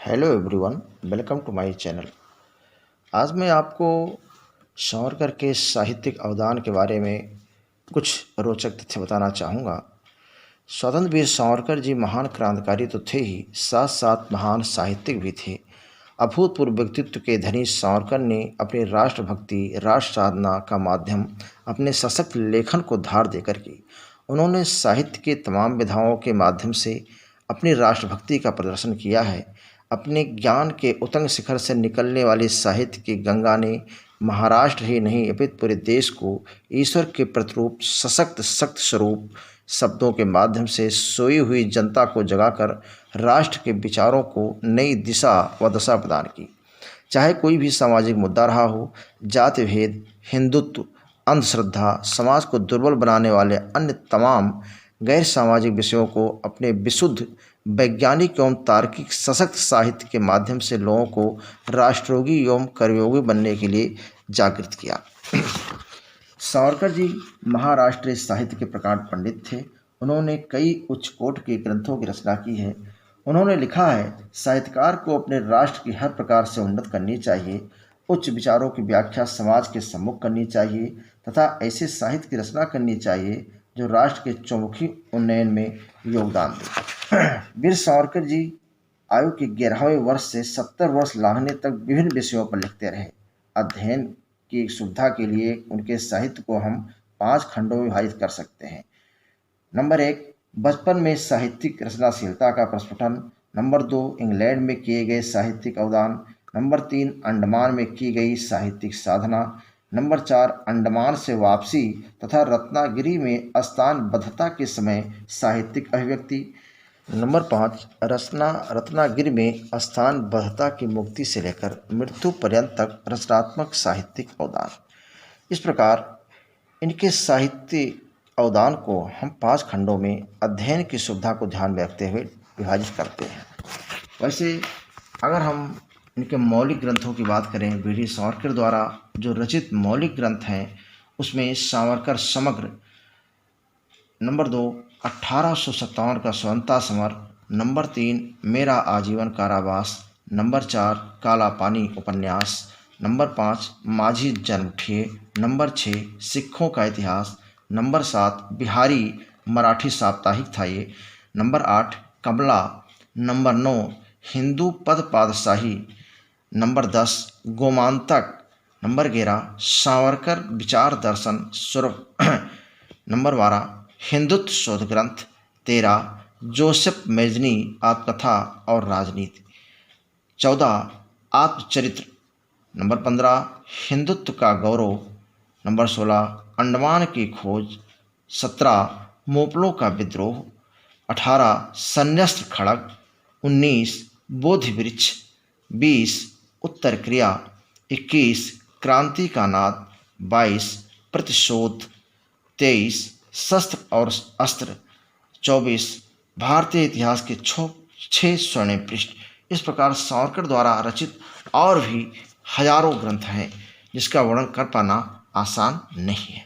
Hello everyone, welcome to my channel. आज मैं आपको सावरकर के साहित्यिक अवदान के बारे में कुछ रोचक तथ्य बताना चाहूँगा। स्वतंत्र वीर सावरकर जी महान क्रांतिकारी तो थे ही, साथ साथ महान साहित्यिक भी थे। अभूतपूर्व व्यक्तित्व के धनी सावरकर ने अपनी राष्ट्रभक्ति, राष्ट्र साधना का माध्यम अपने सशक्त लेखन को धार देकर की। उन्होंने साहित्य के तमाम विधाओं के माध्यम से अपनी राष्ट्रभक्ति का प्रदर्शन किया है। अपने ज्ञान के उतंग शिखर से निकलने वाली साहित्य की गंगा ने महाराष्ट्र ही नहीं अपितु पूरे देश को ईश्वर के प्रतिरूप सशक्त शक्त स्वरूप शब्दों के माध्यम से सोई हुई जनता को जगाकर राष्ट्र के विचारों को नई दिशा व दशा प्रदान की। चाहे कोई भी सामाजिक मुद्दा रहा हो, जाति भेद, हिंदुत्व, अंधश्रद्धा, समाज को दुर्बल बनाने वाले अन्य तमाम गैर सामाजिक विषयों को अपने विशुद्ध वैज्ञानिक एवं तार्किक सशक्त साहित्य के माध्यम से लोगों को राष्ट्रयोगी एवं कर्मयोगी बनने के लिए जागृत किया। सावरकर जी महाराष्ट्रीय साहित्य के प्रकांड पंडित थे। उन्होंने कई उच्च कोटि के ग्रंथों की रचना की है। उन्होंने लिखा है, साहित्यकार को अपने राष्ट्र की हर प्रकार से उन्नत करनी चाहिए, उच्च विचारों की व्याख्या समाज के सम्मुख करनी चाहिए तथा ऐसे साहित्य की रचना करनी चाहिए जो राष्ट्र के चौमुखी उन्नयन में योगदान दे। वीर सावरकर जी आयु के 11वें वर्ष से 70 वर्ष लांघने तक विभिन्न विषयों पर लिखते रहे। अध्ययन की सुविधा के लिए उनके साहित्य को हम 5 खंडों में विभाजित कर सकते हैं। नंबर 1, बचपन में साहित्यिक रचनाशीलता का प्रस्फुटन। नंबर 2, इंग्लैंड में किए गए साहित्यिक अवदान। नंबर 3, अंडमान में की गई साहित्यिक साधना। नंबर 4, अंडमान से वापसी तथा रत्नागिरी में स्थानबद्धता के समय साहित्यिक अभिव्यक्ति। नंबर 5, रत्नागिरी में स्थानबद्धता की मुक्ति से लेकर मृत्यु पर्यंत तक रचनात्मक साहित्यिक अवदान। इस प्रकार इनके साहित्य अवदान को हम 5 खंडों में अध्ययन की सुविधा को ध्यान में रखते हुए विभाजित करते हैं। वैसे अगर हम इनके मौलिक ग्रंथों की बात करें, वीर सावरकर द्वारा जो रचित मौलिक ग्रंथ हैं उसमें सावरकर समग्र। नंबर 2, 1857 का स्वतंत्रता समर। नंबर 3, मेरा आजीवन कारावास। नंबर 4, काला पानी उपन्यास। नंबर 5, माझी जन्मठिए। नंबर 6, सिखों का इतिहास। नंबर 7, बिहारी मराठी साप्ताहिक था ये। नंबर 8, कमला। नंबर 9, हिंदू पद पातशाही। नंबर 10, गोमांतक। नंबर 11, सावरकर विचार दर्शन स्वरूप। नंबर 12, हिंदुत्व शोध ग्रंथ। 13, जोसेफ मेजनी आत्मकथा और राजनीति। 14, आत्मचरित्र। नंबर 15, हिंदुत्व का गौरव। नंबर 16, अंडमान की खोज। 17, मोपलों का विद्रोह। 18, संन्यस्त खड़ग। 19, बोधि वृक्ष। 20, उत्तर क्रिया। 21, क्रांति का नाद। 22, प्रतिशोध। 23, शस्त्र और अस्त्र। 24, भारतीय इतिहास के 6 स्वर्णिम पृष्ठ। इस प्रकार सावरकर द्वारा रचित और भी हजारों ग्रंथ हैं जिसका वर्णन कर पाना आसान नहीं है।